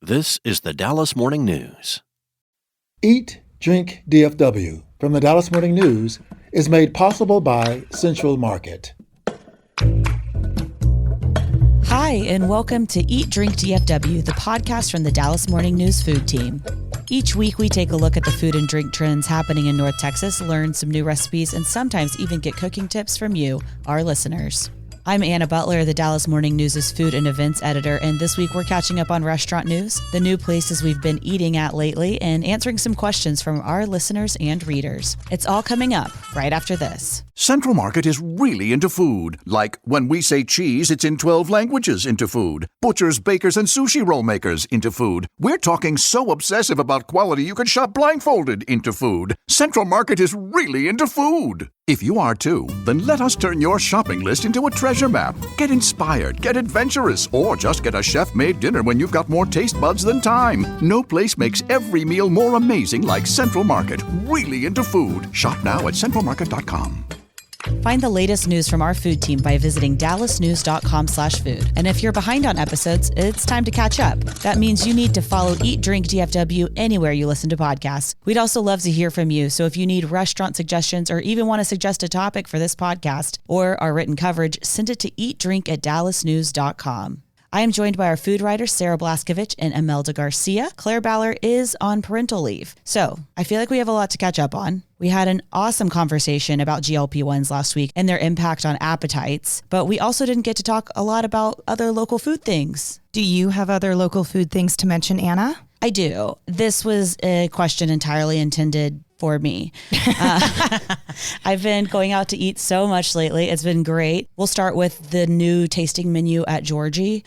This is the Dallas Morning News. Eat, Drink, DFW from the Dallas Morning News is made possible by Central Market. Hi, and welcome to Eat, Drink, DFW, the podcast from the Dallas Morning News food team. Each week, we take a look at the food and drink trends happening in North Texas, learn some new recipes, and sometimes even get cooking tips from you, our listeners. I'm Anna Butler, the Dallas Morning News' food and events editor, and this week we're catching up on restaurant news, the new places we've been eating at lately, and answering some questions from our listeners and readers. It's all coming up right after this. Central Market is really into food. Like when we say cheese, it's in 12 languages into food. Butchers, bakers, and sushi roll makers into food. We're talking so obsessive about quality you can shop blindfolded into food. Central Market is really into food. If you are too, then let us turn your shopping list into a treasure map. Get inspired, get adventurous, or just get a chef-made dinner when you've got more taste buds than time. No place makes every meal more amazing like Central Market. Really into food. Shop now at centralmarket.com. Find the latest news from our food team by visiting dallasnews.com/food. And if you're behind on episodes, it's time to catch up. That means you need to follow Eat, Drink, DFW anywhere you listen to podcasts. We'd also love to hear from you. So if you need restaurant suggestions or even want to suggest a topic for this podcast or our written coverage, send it to eatdrink@dallasnews.com. I am joined by our food writers, Sarah Blaskovich and Imelda Garcia. Claire Baller is on parental leave. So I feel like we have a lot to catch up on. We had an awesome conversation about GLP-1s last week and their impact on appetites, but we also didn't get to talk a lot about other local food things. Do you have other local food things to mention, Anna? I do. This was a question entirely intended for me. I've been going out to eat so much lately. It's been great. We'll start with the new tasting menu at Georgie.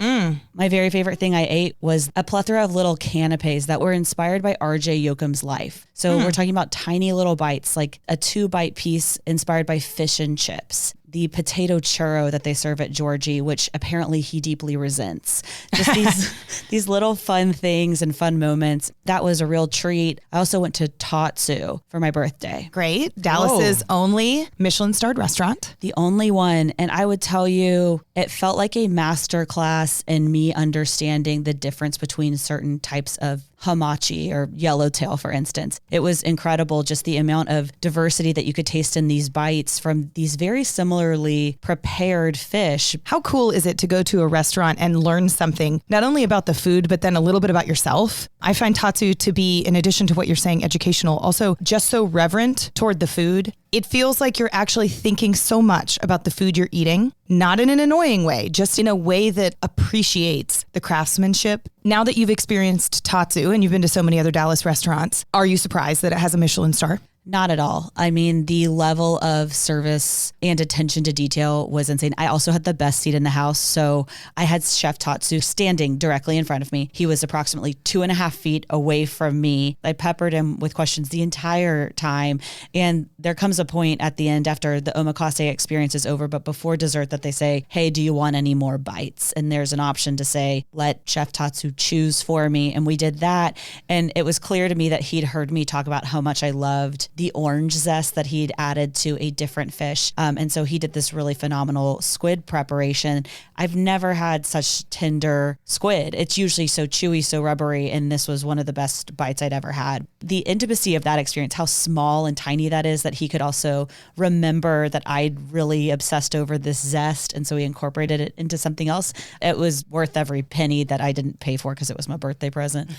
My very favorite thing I ate was a plethora of little canapes that were inspired by R.J. Yoakum's life. So we're talking about tiny little bites, like a 2-bite piece inspired by fish and chips. The potato churro that they serve at Georgie, which apparently he deeply resents. Just these little fun things and fun moments. That was a real treat. I also went to Tatsu for my birthday. Great. Dallas's only Michelin-starred restaurant. The only one. And I would tell you, it felt like a masterclass in me understanding the difference between certain types of hamachi or yellowtail, for instance. It was incredible, just the amount of diversity that you could taste in these bites from these very similarly prepared fish. How cool is it to go to a restaurant and learn something, not only about the food, but then a little bit about yourself? I find Tatsu to be, in addition to what you're saying, educational, also just so reverent toward the food. It feels like you're actually thinking so much about the food you're eating, not in an annoying way, just in a way that appreciates the craftsmanship. Now that you've experienced Tatsu and you've been to so many other Dallas restaurants, are you surprised that it has a Michelin star? Not at all. I mean, the level of service and attention to detail was insane. I also had the best seat in the house. So I had Chef Tatsu standing directly in front of me. He was approximately 2.5 feet away from me. I peppered him with questions the entire time. And there comes a point at the end after the omakase experience is over, but before dessert, that they say, hey, do you want any more bites? And there's an option to say, let Chef Tatsu choose for me. And we did that. And it was clear to me that he'd heard me talk about how much I loved the orange zest that he'd added to a different fish. And so he did this really phenomenal squid preparation. I've never had such tender squid. It's usually so chewy, so rubbery, and this was one of the best bites I'd ever had. The intimacy of that experience, how small and tiny that is, that he could also remember that I'd really obsessed over this zest, and so he incorporated it into something else. It was worth every penny that I didn't pay for because it was my birthday present.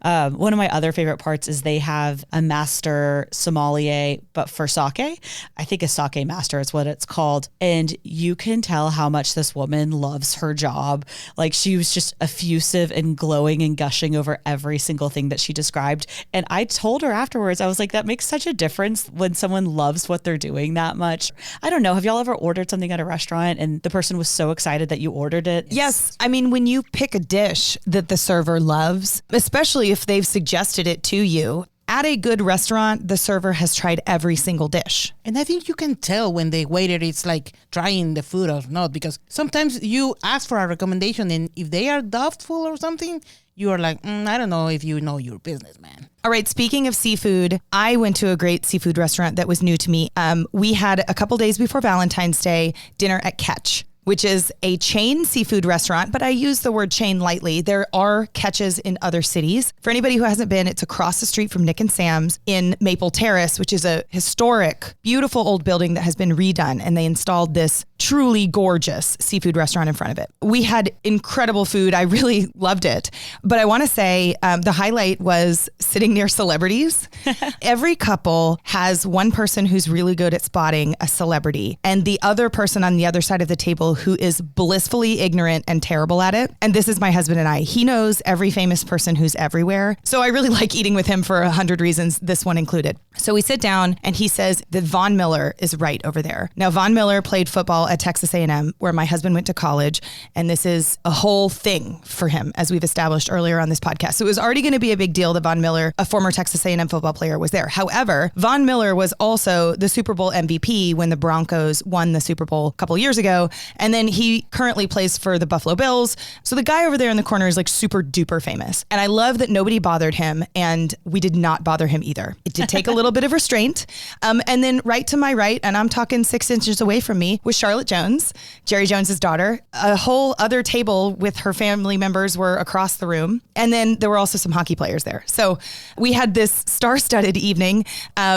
One of my other favorite parts is they have a master sommelier, but for sake. I think a sake master is what it's called. And you can tell how much this woman loves her job. Like, she was just effusive and glowing and gushing over every single thing that she described. And I told her afterwards, I was like, that makes such a difference when someone loves what they're doing that much. I don't know. Have y'all ever ordered something at a restaurant and the person was so excited that you ordered it? Yes. I mean, when you pick a dish that the server loves, especially if they've suggested it to you, at a good restaurant, the server has tried every single dish. And I think you can tell when the waiter is like trying the food or not, because sometimes you ask for a recommendation and if they are doubtful or something, you are like, I don't know if you know your business, man. All right, speaking of seafood, I went to a great seafood restaurant that was new to me. We had a couple days before Valentine's Day dinner at Catch. which is a chain seafood restaurant, but I use the word chain lightly. There are catches in other cities. For anybody who hasn't been, it's across the street from Nick and Sam's in Maple Terrace, which is a historic, beautiful old building that has been redone, and they installed this truly gorgeous seafood restaurant in front of it. We had incredible food. I really loved it. But I want to say the highlight was sitting near celebrities. Every couple has one person who's really good at spotting a celebrity and the other person on the other side of the table who is blissfully ignorant and terrible at it. And this is my husband and I. He knows every famous person who's everywhere. So I really like eating with him for 100 reasons, this one included. So we sit down and he says that Von Miller is right over there. Now, Von Miller played football at Texas A&M, where my husband went to college. And this is a whole thing for him, as we've established earlier on this podcast. So it was already going to be a big deal that Von Miller, a former Texas A&M football player, was there. However, Von Miller was also the Super Bowl MVP when the Broncos won the Super Bowl a couple years ago. And then he currently plays for the Buffalo Bills. So the guy over there in the corner is like super duper famous. And I love that nobody bothered him, and we did not bother him either. It did take a little bit of restraint. And then right to my right, and I'm talking 6 inches away from me, was Charlotte Jones, Jerry Jones's daughter. A whole other table with her family members were across the room. And then there were also some hockey players there. So we had this star-studded evening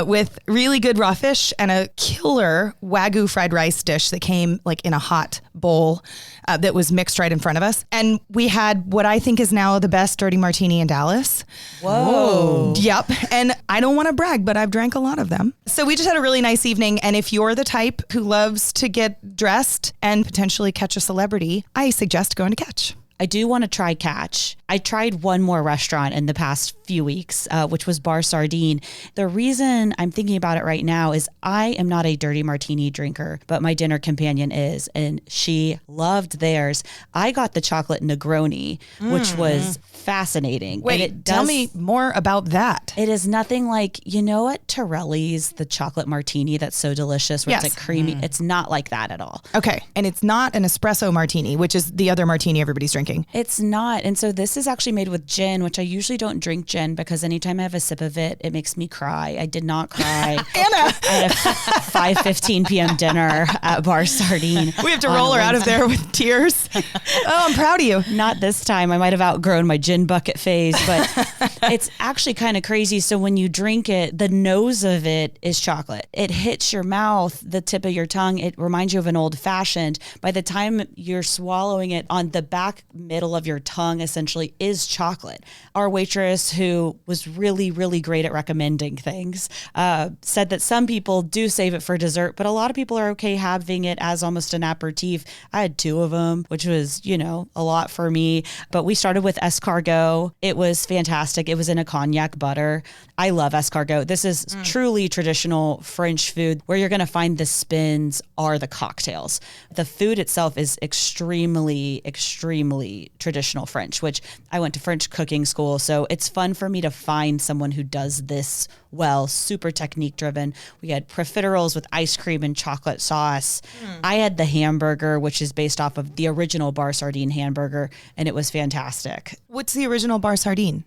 with really good raw fish and a killer Wagyu fried rice dish that came like in a hot bowl that was mixed right in front of us. And we had what I think is now the best dirty martini in Dallas. Whoa. Yep. And I don't want to brag, but I've drank a lot of them. So we just had a really nice evening. And if you're the type who loves to get dressed and potentially catch a celebrity, I suggest going to Catch. I do want to try Catch. I tried one more restaurant in the past few weeks, which was Bar Sardine. The reason I'm thinking about it right now is I am not a dirty martini drinker, but my dinner companion is, and she loved theirs. I got the chocolate Negroni, which was fascinating. Wait, tell me more about that. It is nothing like, you know what, Torelli's, the chocolate martini that's so delicious, where Yes. it's like creamy. It's not like that at all. Okay. And it's not an espresso martini, which is the other martini everybody's drinking. It's not. And so this is actually made with gin, which I usually don't drink gin because anytime I have a sip of it, it makes me cry. I did not cry. Anna! At a 5:15 p.m. dinner at Bar Sardine. We have to roll her out of there with tears. Oh, I'm proud of you. Not this time. I might have outgrown my gin bucket phase, but it's actually kind of crazy. So when you drink it, the nose of it is chocolate. It hits your mouth, the tip of your tongue. It reminds you of an old fashioned. By the time you're swallowing it, on the back middle of your tongue essentially is chocolate. Our waitress, who was really, really great at recommending things, said that some people do save it for dessert, but a lot of people are okay having it as almost an aperitif. I had 2 of them, which was, a lot for me. But we started with escargot. It was fantastic. It was in a cognac butter. I love escargot. This is truly traditional French food. Where you're going to find the spins are the cocktails. The food itself is extremely, extremely traditional French, which I went to French cooking school. So it's fun for me to find someone who does this well, super technique driven. We had profiteroles with ice cream and chocolate sauce. I had the hamburger, which is based off of the original Bar Sardine hamburger, and it was fantastic. What's the original Bar Sardine?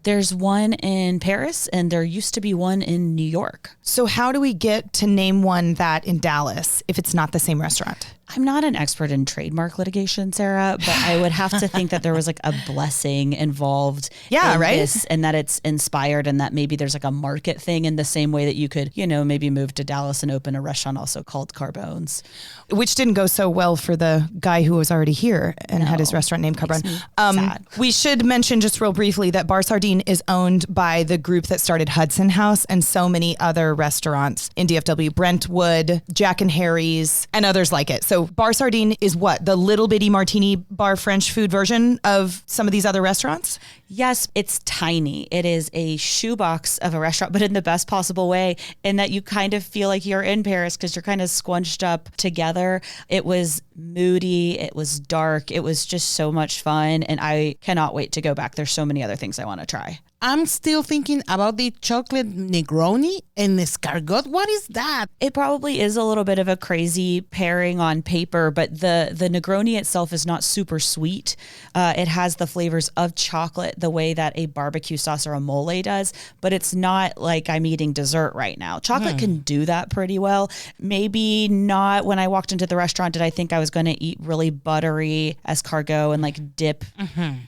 There's one in Paris, and there used to be one in New York. So how do we get to name one that in Dallas if it's not the same restaurant? I'm not an expert in trademark litigation, Sarah, but I would have to think that there was like a blessing involved in right? this, and that it's inspired, and that maybe there's like a market thing in the same way that you could, maybe move to Dallas and open a restaurant also called Carbone's. Which didn't go so well for the guy who was already here and had his restaurant named Carbone. Sad. We should mention just real briefly that Bar Sardine is owned by the group that started Hudson House and so many other restaurants in DFW, Brentwood, Jack and Harry's, and others like it. So Bar Sardine is what? The little bitty martini bar French food version of some of these other restaurants? Yes, it's tiny. It is a shoebox of a restaurant, but in the best possible way, in that you kind of feel like you're in Paris because you're kind of squunched up together. It was moody. It was dark. It was just so much fun. And I cannot wait to go back. There's so many other things I want to try. I'm still thinking about the chocolate Negroni and escargot. What is that? It probably is a little bit of a crazy pairing on paper, but the Negroni itself is not super sweet. It has the flavors of chocolate the way that a barbecue sauce or a mole does, but it's not like I'm eating dessert right now. Chocolate can do that pretty well. Maybe not when I walked into the restaurant did I think I was going to eat really buttery escargot and like dip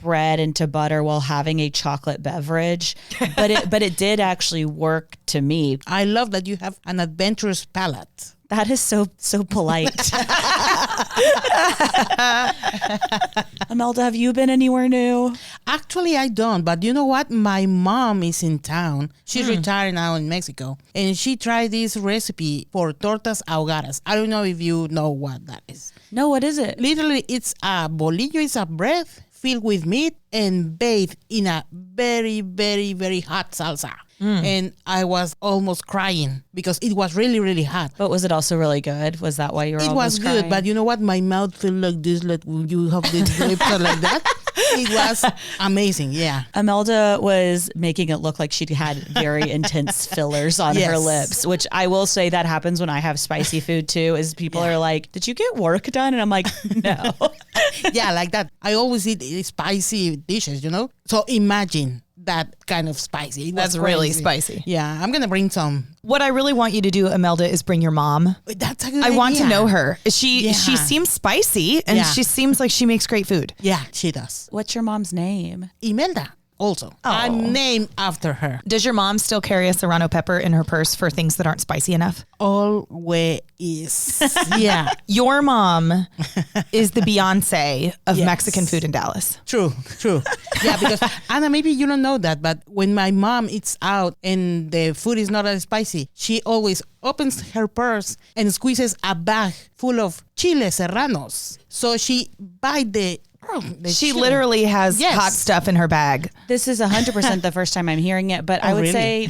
bread into butter while having a chocolate beverage. But it did actually work to me. I love that you have an adventurous palate. That is so polite. Imelda, have you been anywhere new? Actually, I don't. But you know what? My mom is in town. She's retired now in Mexico. And she tried this recipe for tortas ahogadas. I don't know if you know what that is. No, what is it? Literally, it's a bolillo. It's a bread filled with meat and bathed in a very, very, very hot salsa. And I was almost crying because it was really, really hot. But was it also really good? Was that why you were It almost was good, crying? but you know what? My mouth felt like this, like when you have the lips are like that. It was amazing, yeah. Imelda was making it look like she'd had very intense fillers on her Yes. lips, which I will say that happens when I have spicy food too, is people are like, did you get work done? And I'm like, no. Yeah, like that. I always eat spicy dishes, you know? So imagine that kind of spicy. It was That's really crazy. spicy. Yeah, I'm going to bring some. What I really want you to do, Imelda, is bring your mom. That's a good I idea. want to know her. She Yeah. seems spicy and Yeah. she seems like she makes great food. Yeah, she does. What's your mom's name? Imelda also. I'm named after her. Does your mom still carry a serrano pepper in her purse for things that aren't spicy enough? Always. Yeah, Your mom is the Beyonce of Yes. Mexican food in Dallas. true. Yeah, because Anna, maybe you don't know that, but when my mom eats out and the food is not as spicy, she always opens her purse and squeezes a bag full of chile serranos. So she buy the She chile. literally has Yes. hot stuff in her bag. This is 100% the first time I'm hearing it, but I would really? say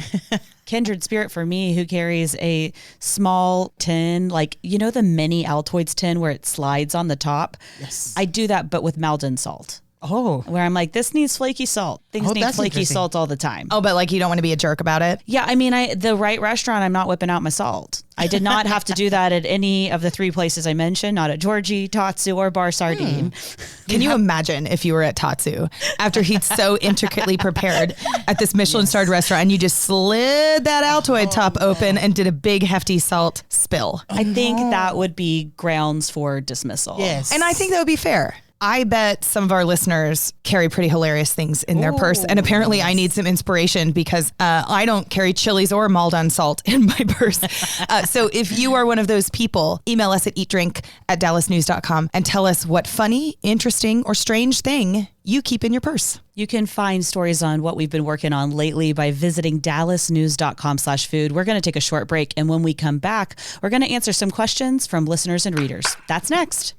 kindred spirit for me who carries a small tin, like, you know, the mini Altoids tin where it slides on the top. Yes. I do that, but with Maldon salt, Oh. where I'm like, this needs flaky salt. Things Oh, need that's flaky interesting. salt all the time. Oh, but like you don't want to be a jerk about it. Yeah, I mean, the right restaurant, I'm not whipping out my salt. I did not have to do that at any of the three places I mentioned, not at Georgie, Tatsu, or Bar Sardine. Can you imagine if you were at Tatsu after he'd so intricately prepared at this Michelin-starred restaurant and you just slid that Altoid top open and did a big hefty salt spill? I think that would be grounds for dismissal. Yes. And I think that would be fair. I bet some of our listeners carry pretty hilarious things in their purse. And apparently I need some inspiration because I don't carry chilies or Maldon salt in my purse. So if you are one of those people, email us at eatdrink@dallasnews.com and tell us what funny, interesting, or strange thing you keep in your purse. You can find stories on what we've been working on lately by visiting dallasnews.com/food. We're going to take a short break. And when we come back, we're going to answer some questions from listeners and readers. That's next.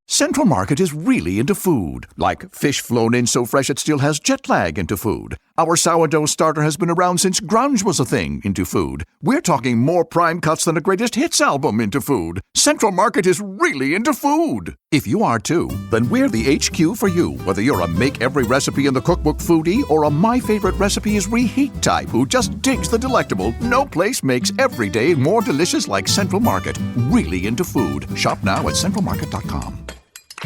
Central Market is really into food, like fish flown in so fresh it still has jet lag into food. Our sourdough starter has been around since grunge was a thing into food. We're talking more prime cuts than a greatest hits album into food. Central Market is really into food. If you are too, then we're the HQ for you, whether you're a make every recipe in the cookbook foodie or a my favorite recipe is reheat type who just digs the delectable. No place makes every day more delicious like Central Market. Really into food. Shop now at centralmarket.com.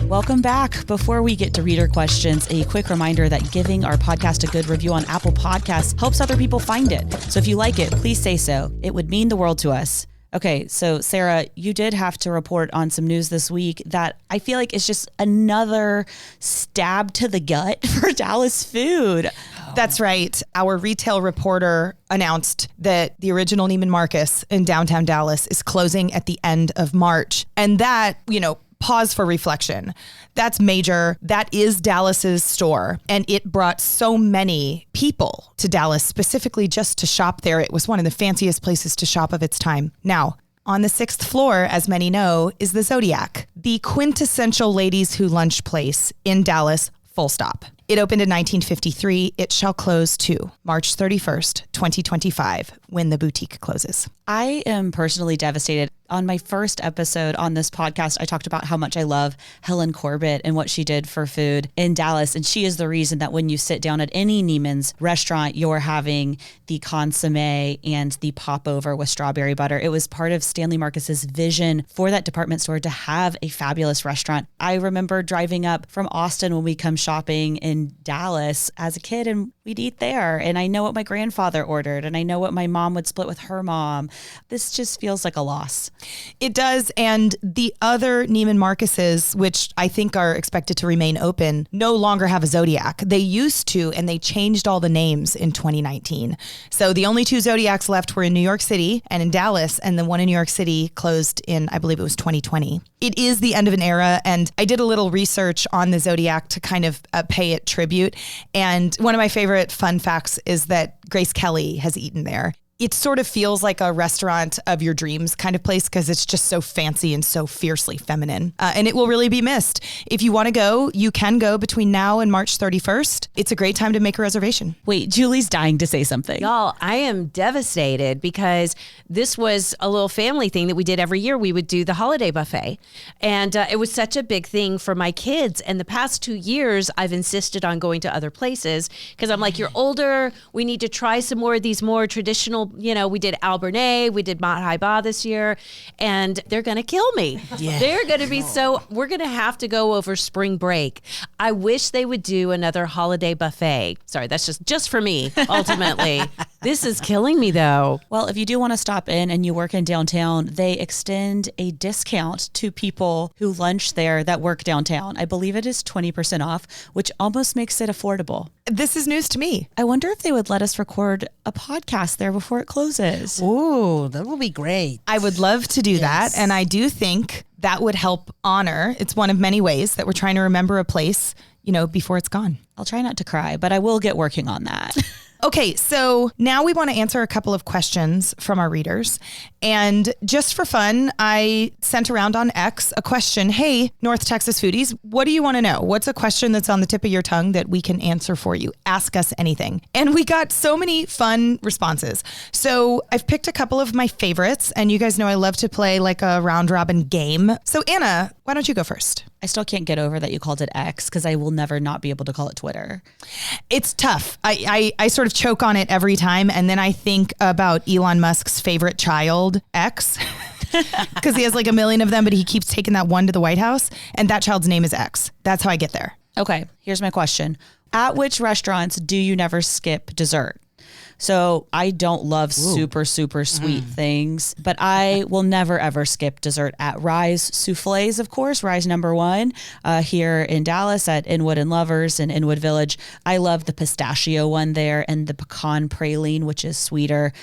Welcome back. Before we get to reader questions, a quick reminder that giving our podcast a good review on Apple Podcasts helps other people find it. So if you like it, please say so. It would mean the world to us. Okay, so Sarah, you did have to report on some news this week that I feel like is just another stab to the gut for Dallas food. That's right. Our retail reporter announced that the original Neiman Marcus in downtown Dallas is closing at the end of March. And that, pause for reflection. That's major. That is Dallas's store. And it brought so many people to Dallas specifically just to shop there. It was one of the fanciest places to shop of its time. Now, on the 6th floor, as many know, is the Zodiac, the quintessential ladies who lunch place in Dallas, full stop. It opened in 1953. It shall close too, March 31st, 2025, when the boutique closes. I am personally devastated. On my first episode on this podcast, I talked about how much I love Helen Corbett and what she did for food in Dallas. And she is the reason that when you sit down at any Neiman's restaurant, you're having the consomme and the popover with strawberry butter. It was part of Stanley Marcus's vision for that department store to have a fabulous restaurant. I remember driving up from Austin when we come shopping in Dallas as a kid, and we'd eat there. And I know what my grandfather ordered, and I know what my mom would split with her mom. This just feels like a loss. It does. And the other Neiman Marcuses, which I think are expected to remain open, no longer have a Zodiac. They used to, and they changed all the names in 2019. So the only two Zodiacs left were in New York City and in Dallas, and the one in New York City closed in, I believe it was 2020. It is the end of an era, and I did a little research on the Zodiac to kind of pay it tribute. And one of my favorite fun facts is that Grace Kelly has eaten there. It sort of feels like a restaurant of your dreams kind of place because it's just so fancy and so fiercely feminine. And it will really be missed. If you want to go, you can go between now and March 31st. It's a great time to make a reservation. Wait, Julie's dying to say something. Y'all, I am devastated because this was a little family thing that we did every year. We would do the holiday buffet. And it was such a big thing for my kids. And the past 2 years, I've insisted on going to other places because I'm like, you're older. We need to try some more of these more traditional. You know, we did Albernay, we did Mott High Ba this year, and they're going to kill me. Yeah. They're going to be we're going to have to go over spring break. I wish they would do another holiday buffet. Sorry, that's just for me, ultimately. This is killing me, though. Well, if you do want to stop in and you work in downtown, they extend a discount to people who lunch there that work downtown. I believe it is 20% off, which almost makes it affordable. This is news to me. I wonder if they would let us record a podcast there before it closes. Ooh, that would be great. I would love to do that. And I do think that would help honor. It's one of many ways that we're trying to remember a place, before it's gone. I'll try not to cry, but I will get working on that. Okay, so now we want to answer a couple of questions from our readers. And just for fun, I sent around on X a question. Hey, North Texas foodies, what do you want to know? What's a question that's on the tip of your tongue that we can answer for you? Ask us anything. And we got so many fun responses. So I've picked a couple of my favorites, and you guys know I love to play like a round robin game. So Anna, why don't you go first? I still can't get over that you called it X because I will never not be able to call it Twitter. It's tough. I sort of choke on it every time. And then I think about Elon Musk's favorite child, X, because he has like a million of them, but he keeps taking that one to the White House. And that child's name is X. That's how I get there. Okay, here's my question. At which restaurants do you never skip dessert? So I don't love super sweet things, but I will never, ever skip dessert at Rise Soufflés, of course, Rise #1 here in Dallas at Inwood and Lovers in Inwood Village. I love the pistachio one there and the pecan praline, which is sweeter.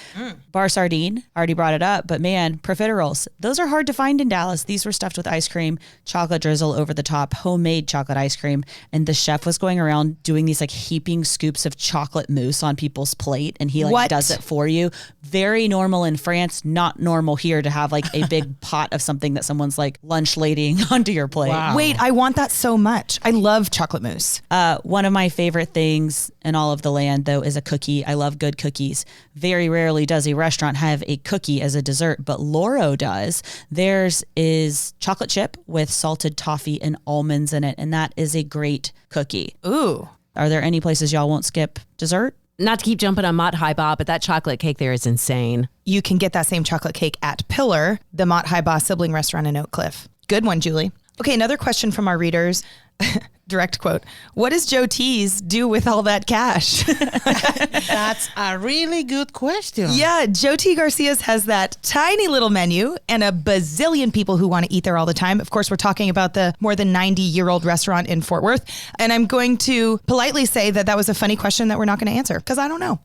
Bar Sardine, already brought it up, but man, profiteroles, those are hard to find in Dallas. These were stuffed with ice cream, chocolate drizzle over the top, homemade chocolate ice cream. And the chef was going around doing these like heaping scoops of chocolate mousse on people's plate. And he does it for you. Very normal in France, not normal here to have like a big pot of something that someone's like lunch ladying onto your plate. Wow. Wait, I want that so much. I love chocolate mousse. One of my favorite things in all of the land though is a cookie. I love good cookies. Very rarely does a restaurant have a cookie as a dessert, but Loro does. Theirs is chocolate chip with salted toffee and almonds in it, and that is a great cookie. Ooh. Are there any places y'all won't skip dessert? Not to keep jumping on Mott High Ba, but that chocolate cake there is insane. You can get that same chocolate cake at Pillar, the Mott High Ba sibling restaurant in Oak Cliff. Good one, Julie. Okay, another question from our readers. Direct quote. What does Joe Tease do with all that cash? That's a really good question. Yeah, Joe T. Garcia's has that tiny little menu and a bazillion people who want to eat there all the time. Of course, we're talking about the more than 90-year-old restaurant in Fort Worth. And I'm going to politely say that was a funny question that we're not going to answer because I don't know.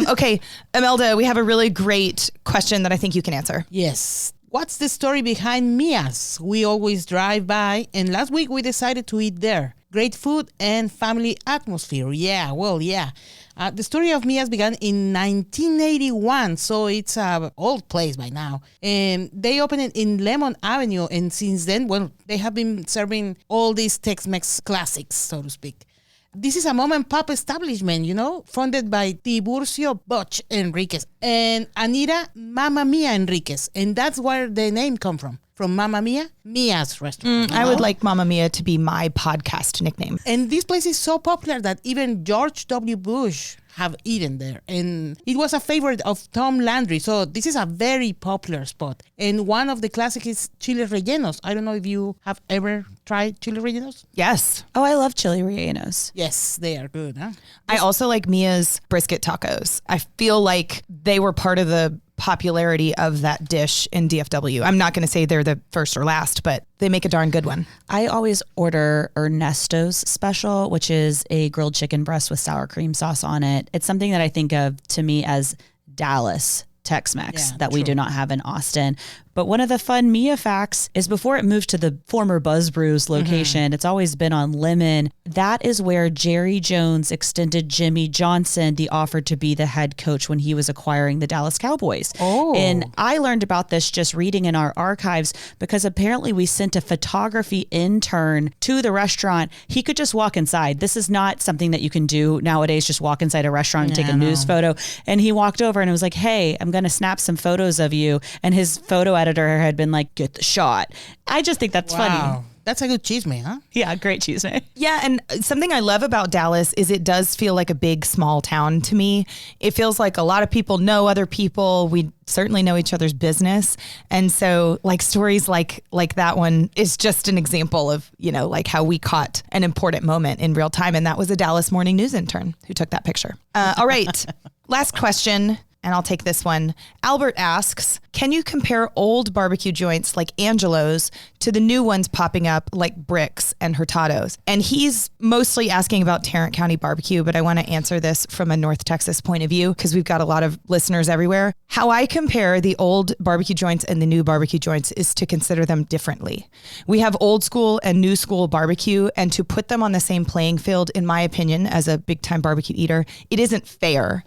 Okay, Imelda, we have a really great question that I think you can answer. Yes. What's the story behind Mia's? We always drive by, and last week we decided to eat there. Great food and family atmosphere. Yeah. The story of Mia's began in 1981, so it's an old place by now. And they opened it in Lemon Avenue, and since then, they have been serving all these Tex-Mex classics, so to speak. this is a mom and pop establishment, funded by Tiburcio Butch Enriquez and Anita Mamma Mia Enriquez. And that's where the name come from Mamma Mia, Mia's restaurant. I would like Mamma Mia to be my podcast nickname. And this place is so popular that even George W. Bush have eaten there. And it was a favorite of Tom Landry. So this is a very popular spot. And one of the classics is chile rellenos. I don't know if you have ever tried chile rellenos. Yes. Oh, I love chili rellenos. Yes, they are good. Huh? I also like Mia's brisket tacos. I feel like they were part of the popularity of that dish in DFW. I'm not going to say they're the first or last, but they make a darn good one. I always order Ernesto's special, which is a grilled chicken breast with sour cream sauce on it. It's something that I think of to me as Dallas Tex-Mex that we do not have in Austin. But one of the fun Mia facts is before it moved to the former Buzz Brews location, it's always been on Lemon. That is where Jerry Jones extended Jimmy Johnson the offer to be the head coach when he was acquiring the Dallas Cowboys. Oh. And I learned about this just reading in our archives because apparently we sent a photography intern to the restaurant. He could just walk inside. This is not something that you can do nowadays, just walk inside a restaurant and take a news photo. And he walked over and it was like, hey, I'm going to snap some photos of you. And his photo editor had been like, get the shot. I just think that's funny. That's a good chisme, huh? Yeah, great chisme. Yeah, and something I love about Dallas is it does feel like a big, small town to me. It feels like a lot of people know other people. We certainly know each other's business. And so like stories like that one is just an example of, like how we caught an important moment in real time. And that was a Dallas Morning News intern who took that picture. All right, last question. And I'll take this one. Albert asks, can you compare old barbecue joints like Angelo's to the new ones popping up like Bricks and Hurtado's? And he's mostly asking about Tarrant County barbecue, but I want to answer this from a North Texas point of view because we've got a lot of listeners everywhere. How I compare the old barbecue joints and the new barbecue joints is to consider them differently. We have old school and new school barbecue, and to put them on the same playing field, in my opinion, as a big time barbecue eater, it isn't fair.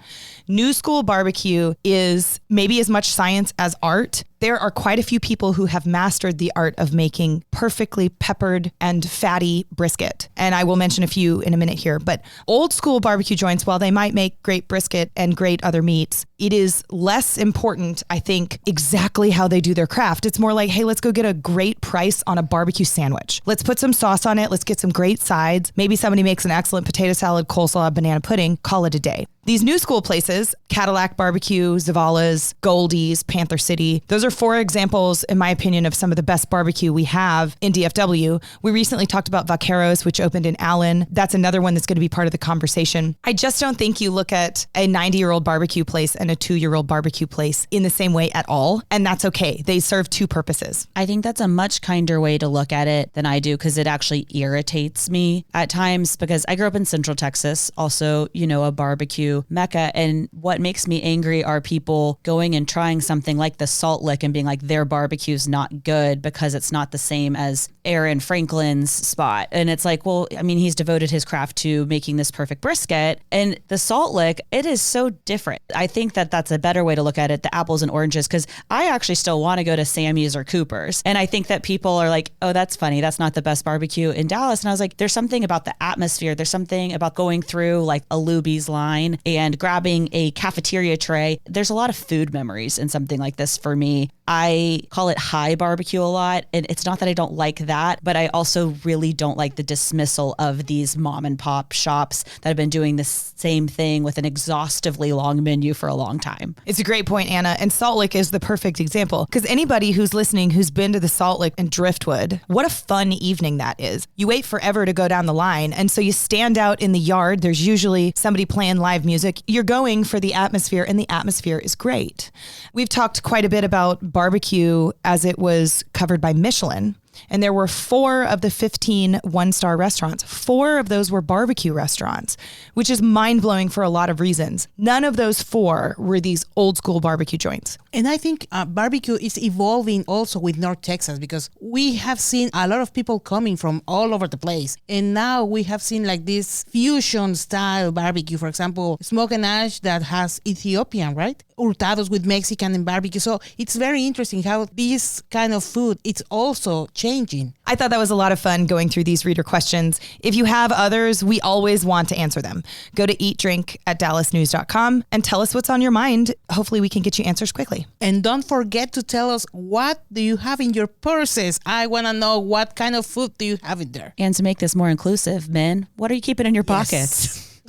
New school barbecue is maybe as much science as art. There are quite a few people who have mastered the art of making perfectly peppered and fatty brisket. And I will mention a few in a minute here. But old school barbecue joints, while they might make great brisket and great other meats, it is less important, I think, exactly how they do their craft. It's more like, hey, let's go get a great price on a barbecue sandwich. Let's put some sauce on it. Let's get some great sides. Maybe somebody makes an excellent potato salad, coleslaw, banana pudding. Call it a day. These new school places, Cadillac Barbecue, Zavala's, Goldie's, Panther City, those are 4 examples, in my opinion, of some of the best barbecue we have in DFW. We recently talked about Vaqueros, which opened in Allen. That's another one that's going to be part of the conversation. I just don't think you look at a 90-year-old barbecue place and a 2-year-old barbecue place in the same way at all. And that's okay. They serve 2 purposes. I think that's a much kinder way to look at it than I do because it actually irritates me at times because I grew up in Central Texas, also, a barbecue mecca. And what makes me angry are people going and trying something like the Salt Lick and being like, their barbecue's not good because it's not the same as Aaron Franklin's spot. And it's like, well, I mean, he's devoted his craft to making this perfect brisket. And the Salt Lick, it is so different. I think that that's a better way to look at it, the apples and oranges, because I actually still want to go to Sammy's or Cooper's. And I think that people are like, oh, that's funny. That's not the best barbecue in Dallas. And I was like, there's something about the atmosphere. There's something about going through like a Luby's line and grabbing a cafeteria tray. There's a lot of food memories in something like this for me. I call it high barbecue a lot. And it's not that I don't like that, but I also really don't like the dismissal of these mom and pop shops that have been doing the same thing with an exhaustively long menu for a long time. It's a great point, Anna. And Salt Lick is the perfect example because anybody who's listening who's been to the Salt Lick and Driftwood, what a fun evening that is. You wait forever to go down the line. And so you stand out in the yard. There's usually somebody playing live music. You're going for the atmosphere, and the atmosphere is great. We've talked quite a bit about barbecue as it was covered by Michelin. And there were 4 of the 15 one-star restaurants. 4 of those were barbecue restaurants, which is mind-blowing for a lot of reasons. None of those 4 were these old school barbecue joints. And I think barbecue is evolving also with North Texas because we have seen a lot of people coming from all over the place. And now we have seen like this fusion style barbecue, for example, Smoke and Ash that has Ethiopian, right? Hurtados with Mexican and barbecue. So it's very interesting how this kind of food, it's also changing. I thought that was a lot of fun going through these reader questions. If you have others, we always want to answer them. Go to eatdrink@dallasnews.com and tell us what's on your mind. Hopefully we can get you answers quickly. And don't forget to tell us, what do you have in your purses? I want to know, what kind of food do you have in there? And to make this more inclusive, men, what are you keeping in your pockets?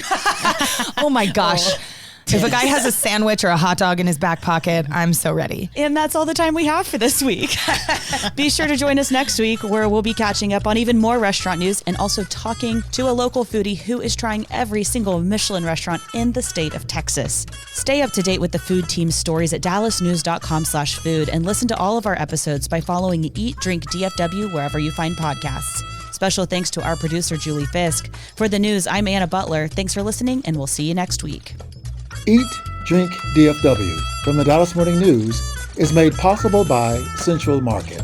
Oh my gosh. If a guy has a sandwich or a hot dog in his back pocket, I'm so ready. And that's all the time we have for this week. Be sure to join us next week, where we'll be catching up on even more restaurant news and also talking to a local foodie who is trying every single Michelin restaurant in the state of Texas. Stay up to date with the food team's stories at dallasnews.com/food and listen to all of our episodes by following Eat Drink DFW wherever you find podcasts. Special thanks to our producer, Julie Fisk. For the news, I'm Anna Butler. Thanks for listening, and we'll see you next week. Eat, Drink, DFW from the Dallas Morning News is made possible by Central Market.